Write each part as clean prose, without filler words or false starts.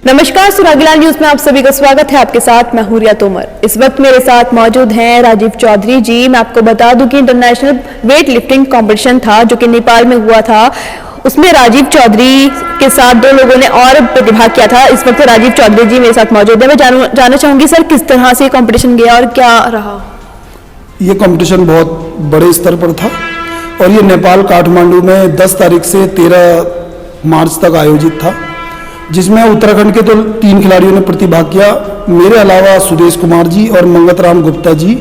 नमस्कार, सुरागीलाल न्यूज में आप सभी का स्वागत है। आपके साथ मैं हूं रिया तोमर। इस वक्त मेरे साथ मौजूद हैं राजीव चौधरी जी। मैं आपको बता दूं कि इंटरनेशनल वेट लिफ्टिंग कंपटीशन था जो कि नेपाल में हुआ था, उसमें राजीव चौधरी के साथ दो लोगों ने और प्रतिभाग किया था। इस वक्त राजीव चौधरी जी मेरे साथ मौजूद है। मैं जानना चाहूंगी सर, किस तरह से कंपटीशन गया और क्या रहा? ये कंपटीशन बहुत बड़े स्तर पर था और ये नेपाल काठमांडू में 10 तारीख से 13 मार्च तक आयोजित था, जिसमें उत्तराखंड के तो 3 खिलाड़ियों ने प्रतिभाग किया। मेरे अलावा सुदेश कुमार जी और मंगत राम गुप्ता जी,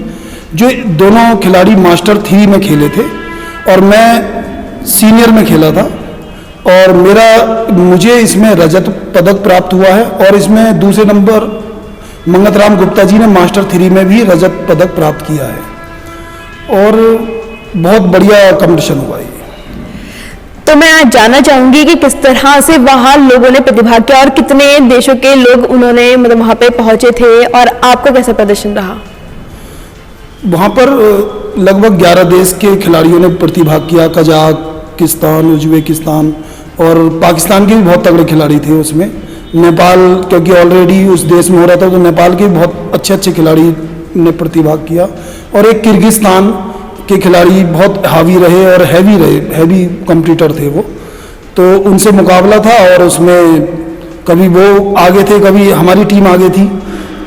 जो दोनों खिलाड़ी मास्टर 3 में खेले थे और मैं सीनियर में खेला था, और मुझे इसमें रजत पदक प्राप्त हुआ है। और इसमें दूसरे नंबर मंगत राम गुप्ता जी ने मास्टर 3 में भी रजत पदक प्राप्त किया है और बहुत बढ़िया कंपटीशन हुआ है। तो मैं आज जानना चाहूंगी कि किस तरह से वहां लोगों ने प्रतिभाग किया और कितने देशों के लोग उन्होंने वहां पे पहुंचे थे और आपका कैसा प्रदर्शन रहा? वहाँ पर लगभग 11 देश के खिलाड़ियों ने प्रतिभाग किया। कजाकिस्तान, उज्बेकिस्तान और पाकिस्तान के भी बहुत तगड़े खिलाड़ी थे उसमें। नेपाल, क्योंकि ऑलरेडी उस देश में हो रहा था, तो नेपाल के भी बहुत अच्छे खिलाड़ी ने प्रतिभाग किया। और एक किर्गिस्तान के खिलाड़ी बहुत हावी रहे और हैवी कॉम्पिटिटर थे वो, तो उनसे मुकाबला था और उसमें कभी वो आगे थे, कभी हमारी टीम आगे थी।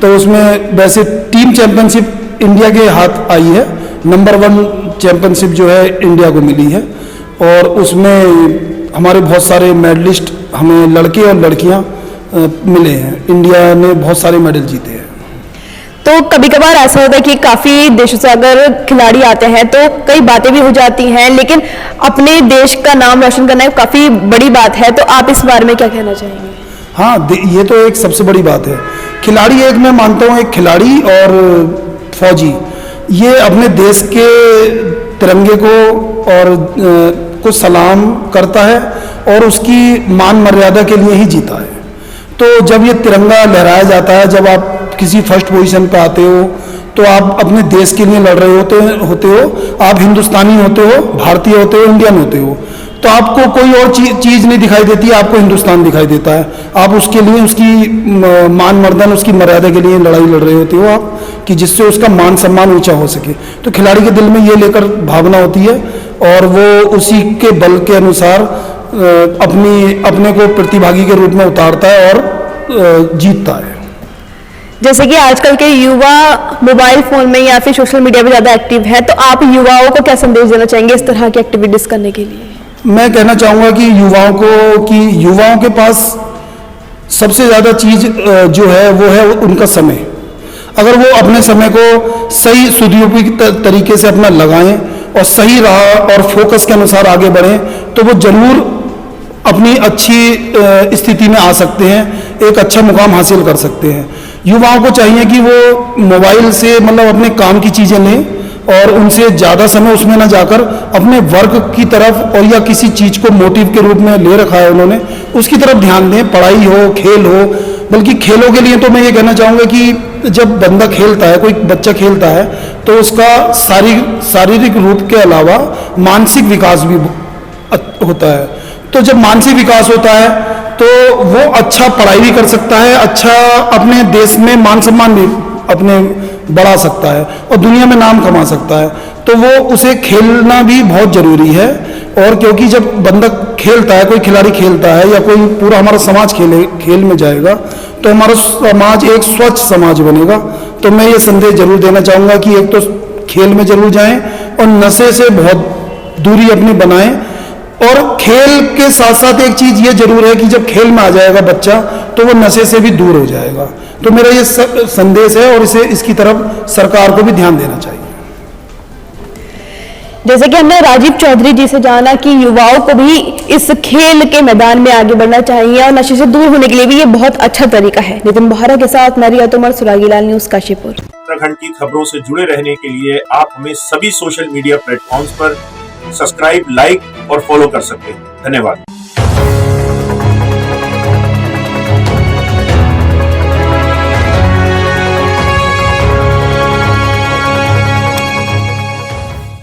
तो उसमें वैसे टीम चैंपियनशिप इंडिया के हाथ आई है। नंबर 1 चैंपियनशिप जो है इंडिया को मिली है और उसमें हमारे बहुत सारे मेडलिस्ट, हमें लड़के और लड़कियां मिले हैं। इंडिया ने बहुत सारे मेडल जीते हैं। तो कभी कभार ऐसा होता है कि काफी देशों से अगर खिलाड़ी आते हैं तो कई बातें भी हो जाती हैं, लेकिन अपने देश का नाम रोशन करना एक काफी बड़ी बात है। तो आप इस बारे में क्या कहना चाहेंगे? हाँ, ये तो एक सबसे बड़ी बात है। खिलाड़ी, एक मैं मानता हूँ, एक खिलाड़ी और फौजी, ये अपने देश के तिरंगे को सलाम करता है और उसकी मान मर्यादा के लिए ही जीता है। तो जब ये तिरंगा लहराया जाता है, जब आप किसी फर्स्ट पोजीशन पे आते हो, तो आप अपने देश के लिए लड़ रहे होते हो। आप हिंदुस्तानी होते हो, भारतीय होते हो, इंडियन होते हो, तो आपको कोई और चीज़ नहीं दिखाई देती, आपको हिंदुस्तान दिखाई देता है। आप उसके लिए, उसकी मान मर्दन, उसकी मर्यादा के लिए लड़ाई लड़ रहे होते हो आप, कि जिससे उसका मान सम्मान ऊंचा हो सके। तो खिलाड़ी के दिल में ये लेकर भावना होती है और वो उसी के बल के अनुसार अपने को प्रतिभागी के रूप में उतारता है और जीतता है। जैसे कि आजकल के युवा मोबाइल फोन में या फिर सोशल मीडिया पे ज्यादा एक्टिव है, तो आप युवाओं को क्या संदेश देना चाहेंगे इस तरह की एक्टिविटीज करने के लिए? मैं कहना चाहूँगा कि युवाओं के पास सबसे ज़्यादा चीज़ जो है वो है उनका समय। अगर वो अपने समय को सही सुदुपयोग तरीके से अपना लगाएं और सही राह और फोकस के अनुसार आगे बढ़ें, तो वो जरूर अपनी अच्छी स्थिति में आ सकते हैं, एक अच्छा मुकाम हासिल कर सकते हैं। युवाओं को चाहिए कि वो मोबाइल से अपने काम की चीज़ें लें और उनसे ज़्यादा समय उसमें ना जाकर अपने वर्क की तरफ, और या किसी चीज़ को मोटिव के रूप में ले रखा है उन्होंने, उसकी तरफ ध्यान दें। पढ़ाई हो, खेल हो, बल्कि खेलों के लिए तो मैं ये कहना चाहूँगा कि जब बंदा खेलता है, कोई बच्चा खेलता है, तो उसका शारीरिक रूप के अलावा मानसिक विकास भी होता है। तो जब मानसिक विकास होता है तो वो अच्छा पढ़ाई भी कर सकता है, अच्छा अपने देश में मान सम्मान भी अपने बढ़ा सकता है और दुनिया में नाम कमा सकता है। तो वो उसे खेलना भी बहुत ज़रूरी है। और क्योंकि जब बंदा खेलता है, कोई खिलाड़ी खेलता है या कोई पूरा हमारा समाज खेल में जाएगा, तो हमारा समाज एक स्वच्छ समाज बनेगा। तो मैं ये संदेश जरूर देना चाहूँगा कि एक तो खेल में जरूर जाएं और नशे से बहुत दूरी अपनी बनाएं। और खेल के साथ साथ एक चीज़ ये जरूर है कि जब खेल में आ जाएगा बच्चा, तो वो नशे से भी दूर हो जाएगा। तो मेरा ये संदेश है और इसकी तरफ सरकार को भी ध्यान देना चाहिए। जैसे कि हमने राजीव चौधरी जी से जाना कि युवाओं को भी इस खेल के मैदान में आगे बढ़ना चाहिए और नशे से दूर होने के लिए भी ये बहुत अच्छा तरीका है। नितिन बोहरा के साथ मैं रिया तोमर, सुरागीलाल न्यूज, काशीपुर। उत्तराखंड की खबरों से जुड़े रहने के लिए आप हमें सभी सोशल मीडिया प्लेटफॉर्म्स पर सब्सक्राइब, लाइक और फॉलो कर सकते हैं। धन्यवाद।